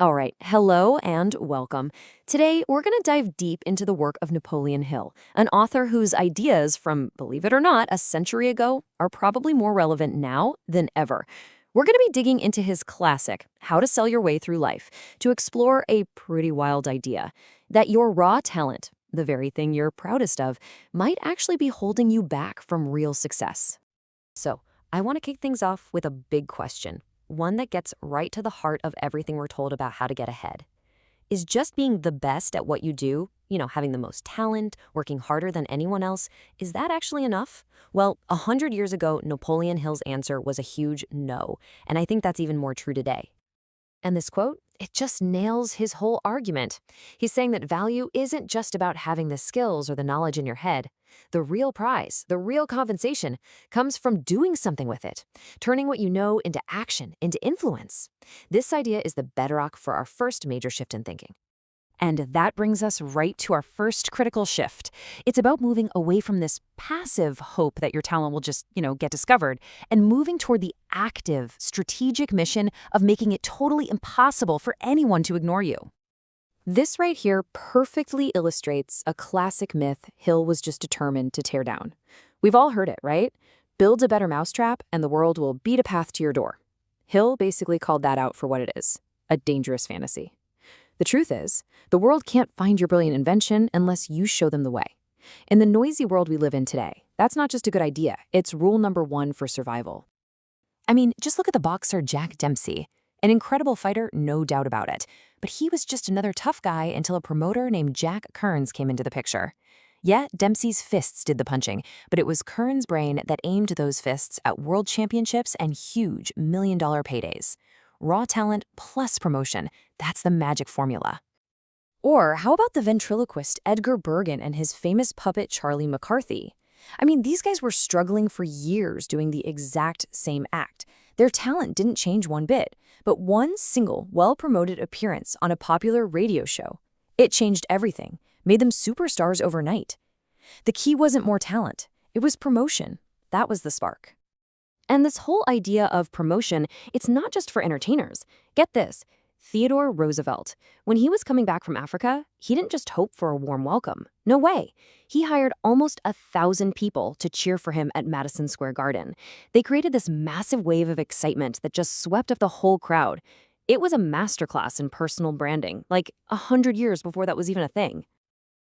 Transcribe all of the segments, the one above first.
All right, hello and welcome. Today, we're going to dive deep into the work of Napoleon Hill, an author whose ideas from, believe it or not, a century ago are probably more relevant now than ever. We're going to be digging into his classic, How to Sell Your Way Through Life, to explore a pretty wild idea that your raw talent, the very thing you're proudest of, might actually be holding you back from real success. So, I want to kick things off with a big question. One that gets right to the heart of everything we're told about how to get ahead. Is just being the best at what you do, having the most talent, working harder than anyone else, is that actually enough? Well, 100 years ago, Napoleon Hill's answer was a huge no, and I think that's even more true today. And this quote, it just nails his whole argument. He's saying that value isn't just about having the skills or the knowledge in your head. The real prize, the real compensation, comes from doing something with it, turning what you know into action, into influence. This idea is the bedrock for our first major shift in thinking. And that brings us right to our first critical shift. It's about moving away from this passive hope that your talent will just, get discovered, and moving toward the active, strategic mission of making it totally impossible for anyone to ignore you. This right here perfectly illustrates a classic myth Hill was just determined to tear down. We've all heard it, right? Build a better mousetrap and the world will beat a path to your door. Hill basically called that out for what it is, a dangerous fantasy. The truth is, the world can't find your brilliant invention unless you show them the way. In the noisy world we live in today, that's not just a good idea, it's rule number one for survival. I mean, just look at the boxer Jack Dempsey. An incredible fighter, no doubt about it. But he was just another tough guy until a promoter named Jack Kearns came into the picture. Yeah, Dempsey's fists did the punching, but it was Kearns' brain that aimed those fists at world championships and huge million-dollar paydays. Raw talent plus promotion, that's the magic formula. Or how about the ventriloquist Edgar Bergen and his famous puppet Charlie McCarthy? I mean, these guys were struggling for years doing the exact same act. Their talent didn't change one bit, but one single, well-promoted appearance on a popular radio show. It changed everything, made them superstars overnight. The key wasn't more talent, it was promotion. That was the spark. And this whole idea of promotion, it's not just for entertainers. Get this, Theodore Roosevelt, when he was coming back from Africa, he didn't just hope for a warm welcome. No way. He hired almost 1,000 people to cheer for him at Madison Square Garden. They created this massive wave of excitement that just swept up the whole crowd. It was a masterclass in personal branding, like 100 years before that was even a thing.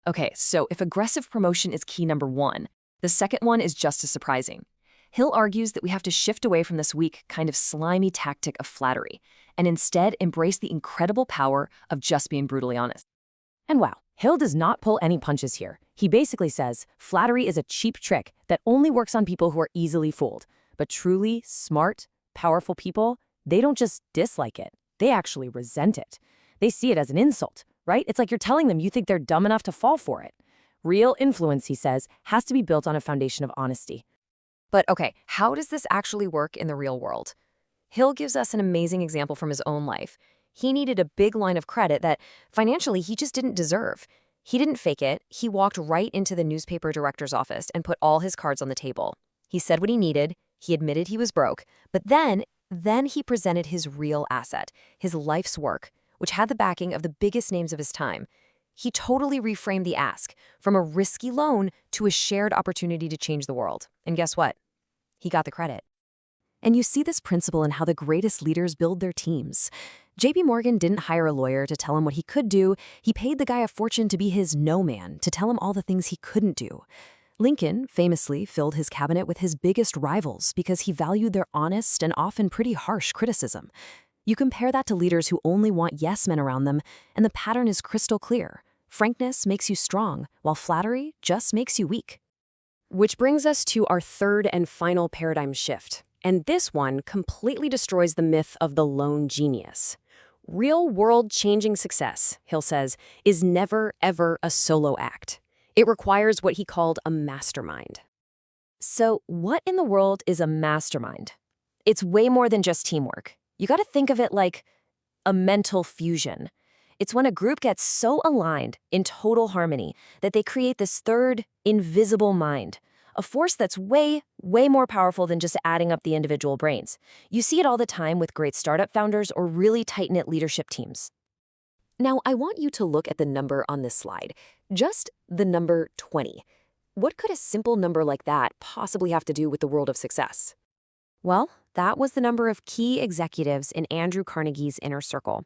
Okay, so if aggressive promotion is key number one, the second one is just as surprising. Hill argues that we have to shift away from this weak, kind of slimy tactic of flattery, and instead embrace the incredible power of just being brutally honest. And wow, Hill does not pull any punches here. He basically says, flattery is a cheap trick that only works on people who are easily fooled. But truly smart, powerful people, they don't just dislike it, they actually resent it. They see it as an insult, right? It's like you're telling them you think they're dumb enough to fall for it. Real influence, he says, has to be built on a foundation of honesty. But okay, how does this actually work in the real world? Hill gives us an amazing example from his own life. He needed a big line of credit that, financially, he just didn't deserve. He didn't fake it. He walked right into the newspaper director's office and put all his cards on the table. He said what he needed. He admitted he was broke. But then he presented his real asset, his life's work, which had the backing of the biggest names of his time. He totally reframed the ask from a risky loan to a shared opportunity to change the world. And guess what? He got the credit. And you see this principle in how the greatest leaders build their teams. JP Morgan didn't hire a lawyer to tell him what he could do. He paid the guy a fortune to be his no man, to tell him all the things he couldn't do. Lincoln famously filled his cabinet with his biggest rivals because he valued their honest and often pretty harsh criticism. You compare that to leaders who only want yes men around them, and the pattern is crystal clear. Frankness makes you strong, while flattery just makes you weak. Which brings us to our third and final paradigm shift. And this one completely destroys the myth of the lone genius. Real world-changing success, Hill says, is never, ever a solo act. It requires what he called a mastermind. So what in the world is a mastermind? It's way more than just teamwork. You got to think of it like a mental fusion. It's when a group gets so aligned in total harmony that they create this third, invisible mind, a force that's way, way more powerful than just adding up the individual brains. You see it all the time with great startup founders or really tight-knit leadership teams. Now, I want you to look at the number on this slide, just the number 20. What could a simple number like that possibly have to do with the world of success? Well, that was the number of key executives in Andrew Carnegie's inner circle.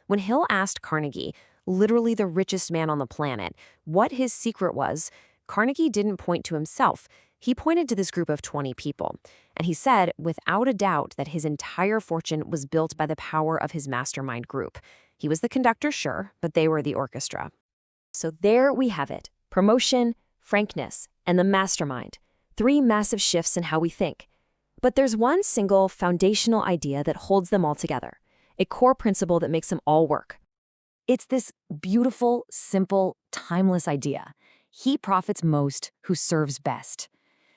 When Hill asked Carnegie, literally the richest man on the planet, what his secret was, Carnegie didn't point to himself. He pointed to this group of 20 people. And he said, without a doubt, that his entire fortune was built by the power of his mastermind group. He was the conductor, sure, but they were the orchestra. So there we have it. Promotion, frankness, and the mastermind. 3 massive shifts in how we think. But there's one single foundational idea that holds them all together, a core principle that makes them all work. It's this beautiful, simple, timeless idea. He profits most who serves best.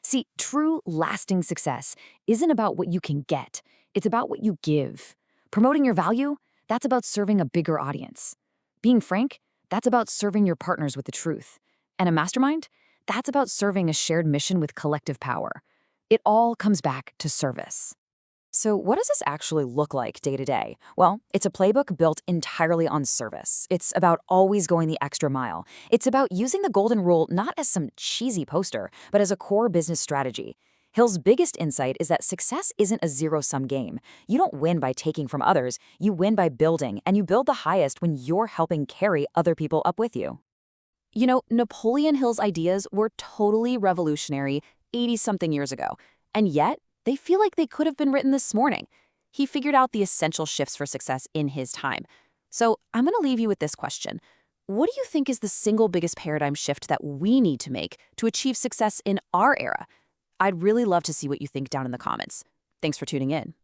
See, true, lasting success isn't about what you can get. It's about what you give. Promoting your value, that's about serving a bigger audience. Being frank, that's about serving your partners with the truth. And a mastermind, that's about serving a shared mission with collective power. It all comes back to service. So what does this actually look like day to day? Well, it's a playbook built entirely on service. It's about always going the extra mile. It's about using the golden rule not as some cheesy poster, but as a core business strategy. Hill's biggest insight is that success isn't a zero-sum game. You don't win by taking from others, you win by building, and you build the highest when you're helping carry other people up with you. You know, Napoleon Hill's ideas were totally revolutionary 80-something years ago, and yet they feel like they could have been written this morning. He figured out the essential shifts for success in his time. So I'm going to leave you with this question. What do you think is the single biggest paradigm shift that we need to make to achieve success in our era? I'd really love to see what you think down in the comments. Thanks for tuning in.